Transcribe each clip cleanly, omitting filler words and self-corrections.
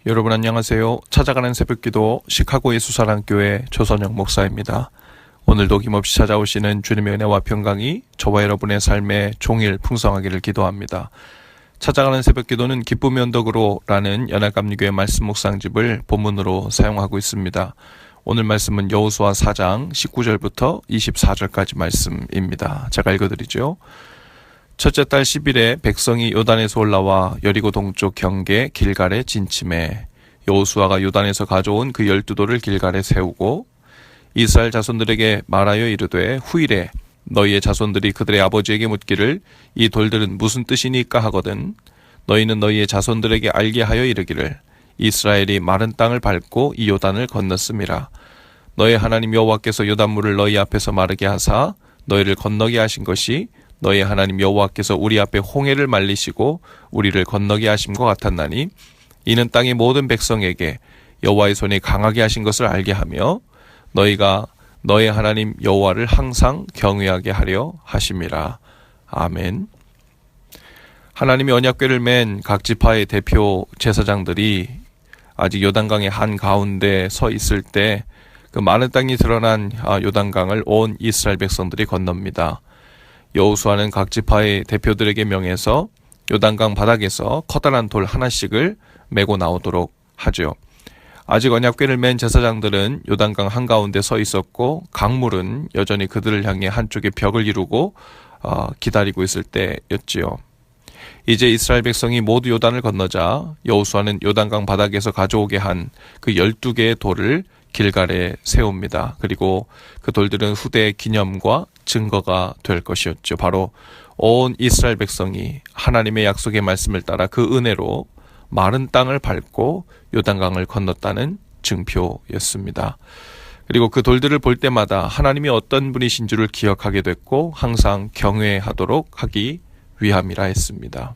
여러분 안녕하세요. 찾아가는 새벽기도 시카고의 수사랑교회 조선영 목사입니다. 오늘도 힘없이 찾아오시는 주님의 은혜와 평강이 저와 여러분의 삶에 종일 풍성하기를 기도합니다. 찾아가는 새벽기도는 기쁨의 언덕으로 라는 연합감리교회 말씀 묵상집을 본문으로 사용하고 있습니다. 오늘 말씀은 여호수아 4장 19절부터 24절까지 말씀입니다. 제가 읽어드리죠. 첫째 달 10일에 백성이 요단에서 올라와 여리고 동쪽 경계 길갈에 진침해 여호수아가 요단에서 가져온 그 12돌을 길갈에 세우고 이스라엘 자손들에게 말하여 이르되 후일에 너희의 자손들이 그들의 아버지에게 묻기를 이 돌들은 무슨 뜻이니까 하거든 너희는 너희의 자손들에게 알게 하여 이르기를 이스라엘이 마른 땅을 밟고 이 요단을 건넜음이라. 너희 하나님 여호와께서 요단물을 너희 앞에서 마르게 하사 너희를 건너게 하신 것이 너희 하나님 여호와께서 우리 앞에 홍해를 말리시고 우리를 건너게 하심과 같았나니 이는 땅의 모든 백성에게 여호와의 손이 강하게 하신 것을 알게 하며 너희가 너희 하나님 여호와를 항상 경외하게 하려 하심이라. 아멘. 하나님이 언약궤를 맨 각 지파의 대표 제사장들이 아직 요단강의 한가운데 서 있을 때 그 많은 땅이 드러난 요단강을 온 이스라엘 백성들이 건넙니다. 여호수아는 각 지파의 대표들에게 명해서 요단강 바닥에서 커다란 돌 하나씩을 메고 나오도록 하죠. 아직 언약궤를 맨 제사장들은 요단강 한가운데 서 있었고 강물은 여전히 그들을 향해 한쪽에 벽을 이루고 기다리고 있을 때였지요. 이제 이스라엘 백성이 모두 요단을 건너자 여호수아는 요단강 바닥에서 가져오게 한 그 12개의 돌을 길갈에 세웁니다. 그리고 그 돌들은 후대의 기념과 증거가 될 것이었죠. 바로 온 이스라엘 백성이 하나님의 약속의 말씀을 따라 그 은혜로 마른 땅을 밟고 요단강을 건넜다는 증표였습니다. 그리고 그 돌들을 볼 때마다 하나님이 어떤 분이신 줄을 기억하게 됐고 항상 경외하도록 하기 위함이라 했습니다.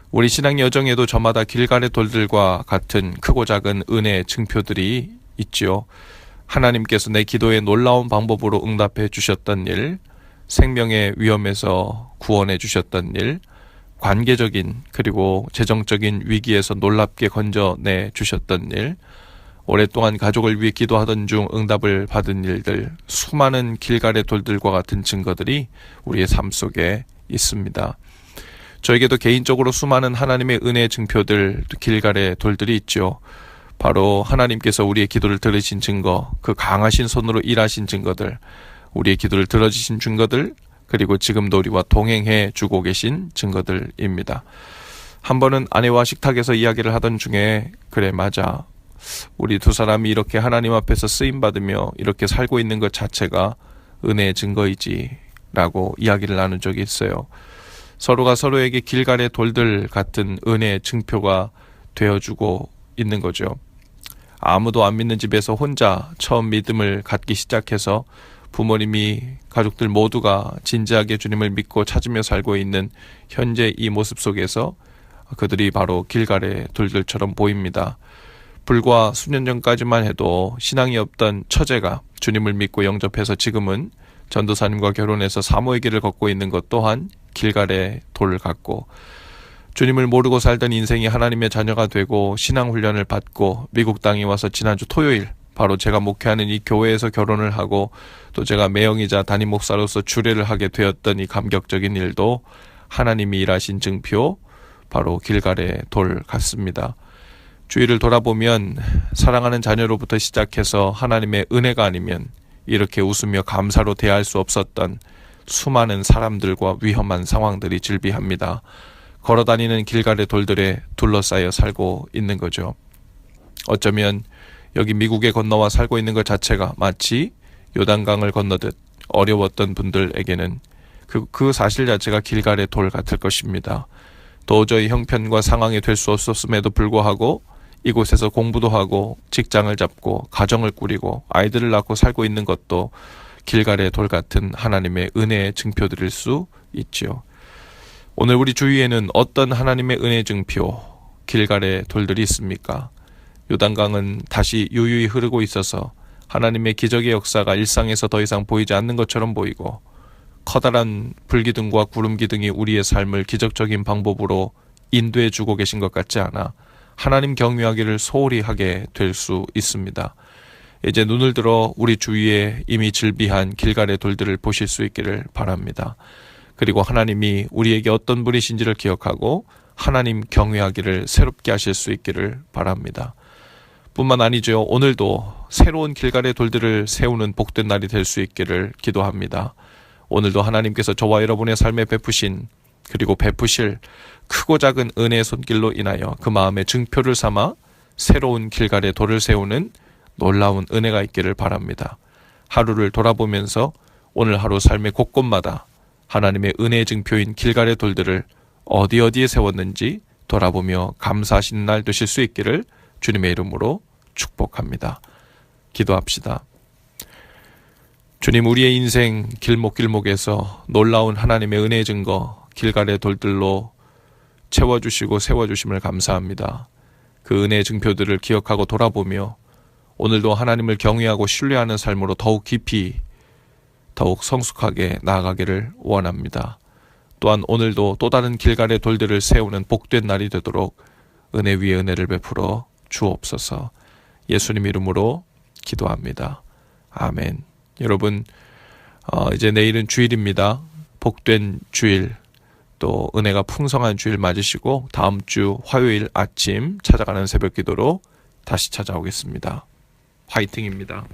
우리 신앙 여정에도 저마다 길갈의 돌들과 같은 크고 작은 은혜의 증표들이 있지요. 하나님께서 내 기도에 놀라운 방법으로 응답해 주셨던 일, 생명의 위험에서 구원해 주셨던 일, 관계적인 그리고 재정적인 위기에서 놀랍게 건져내 주셨던 일, 오랫동안 가족을 위해 기도하던 중 응답을 받은 일들, 수많은 길갈의 돌들과 같은 증거들이 우리의 삶 속에 있습니다. 저에게도 개인적으로 수많은 하나님의 은혜의 증표들, 길갈의 돌들이 있죠. 바로 하나님께서 우리의 기도를 들으신 증거, 그 강하신 손으로 일하신 증거들, 우리의 기도를 들어주신 증거들, 그리고 지금도 우리와 동행해 주고 계신 증거들입니다. 한 번은 아내와 식탁에서 이야기를 하던 중에 그래 맞아, 우리 두 사람이 이렇게 하나님 앞에서 쓰임받으며 이렇게 살고 있는 것 자체가 은혜의 증거이지 라고 이야기를 나눈 적이 있어요. 서로가 서로에게 길갈의 돌들 같은 은혜의 증표가 되어주고 있는 거죠. 아무도 안 믿는 집에서 혼자 처음 믿음을 갖기 시작해서 부모님이 가족들 모두가 진지하게 주님을 믿고 찾으며 살고 있는 현재 이 모습 속에서 그들이 바로 길갈의 돌들처럼 보입니다. 불과 수년 전까지만 해도 신앙이 없던 처제가 주님을 믿고 영접해서 지금은 전도사님과 결혼해서 사모의 길을 걷고 있는 것 또한 길갈의 돌 같고, 주님을 모르고 살던 인생이 하나님의 자녀가 되고 신앙훈련을 받고 미국 땅에 와서 지난주 토요일 바로 제가 목회하는 이 교회에서 결혼을 하고 또 제가 매형이자 담임 목사로서 주례를 하게 되었던 이 감격적인 일도 하나님이 일하신 증표, 바로 길갈의 돌 같습니다. 주위를 돌아보면 사랑하는 자녀로부터 시작해서 하나님의 은혜가 아니면 이렇게 웃으며 감사로 대할 수 없었던 수많은 사람들과 위험한 상황들이 질비합니다. 걸어다니는 길갈의 돌들에 둘러싸여 살고 있는 거죠. 어쩌면 여기 미국에 건너와 살고 있는 것 자체가 마치 요단강을 건너듯 어려웠던 분들에게는 그 사실 자체가 길갈의 돌 같을 것입니다. 도저히 형편과 상황이 될 수 없었음에도 불구하고 이곳에서 공부도 하고 직장을 잡고 가정을 꾸리고 아이들을 낳고 살고 있는 것도 길갈의 돌 같은 하나님의 은혜의 증표들일 수 있지요. 오늘 우리 주위에는 어떤 하나님의 은혜 증표, 길갈의 돌들이 있습니까? 요단강은 다시 유유히 흐르고 있어서 하나님의 기적의 역사가 일상에서 더 이상 보이지 않는 것처럼 보이고, 커다란 불기둥과 구름기둥이 우리의 삶을 기적적인 방법으로 인도해 주고 계신 것 같지 않아 하나님 경외하기를 소홀히 하게 될 수 있습니다. 이제 눈을 들어 우리 주위에 이미 즐비한 길갈의 돌들을 보실 수 있기를 바랍니다. 그리고 하나님이 우리에게 어떤 분이신지를 기억하고 하나님 경외하기를 새롭게 하실 수 있기를 바랍니다. 뿐만 아니죠. 오늘도 새로운 길갈의 돌들을 세우는 복된 날이 될 수 있기를 기도합니다. 오늘도 하나님께서 저와 여러분의 삶에 베푸신 그리고 베푸실 크고 작은 은혜의 손길로 인하여 그 마음의 증표를 삼아 새로운 길갈의 돌을 세우는 놀라운 은혜가 있기를 바랍니다. 하루를 돌아보면서 오늘 하루 삶의 곳곳마다 하나님의 은혜의 증표인 길갈의 돌들을 어디에 세웠는지 돌아보며 감사하시는 날 되실 수 있기를 주님의 이름으로 축복합니다. 기도합시다. 주님, 우리의 인생 길목길목에서 놀라운 하나님의 은혜의 증거 길갈의 돌들로 채워주시고 세워주심을 감사합니다. 그 은혜의 증표들을 기억하고 돌아보며 오늘도 하나님을 경외하고 신뢰하는 삶으로 더욱 깊이 더욱 성숙하게 나아가기를 원합니다. 또한 오늘도 또 다른 길갈의 돌들을 세우는 복된 날이 되도록 은혜 위에 은혜를 베풀어 주옵소서. 예수님 이름으로 기도합니다. 아멘. 여러분, 이제 내일은 주일입니다. 복된 주일, 또 은혜가 풍성한 주일 맞으시고 다음 주 화요일 아침 찾아가는 새벽 기도로 다시 찾아오겠습니다. 화이팅입니다.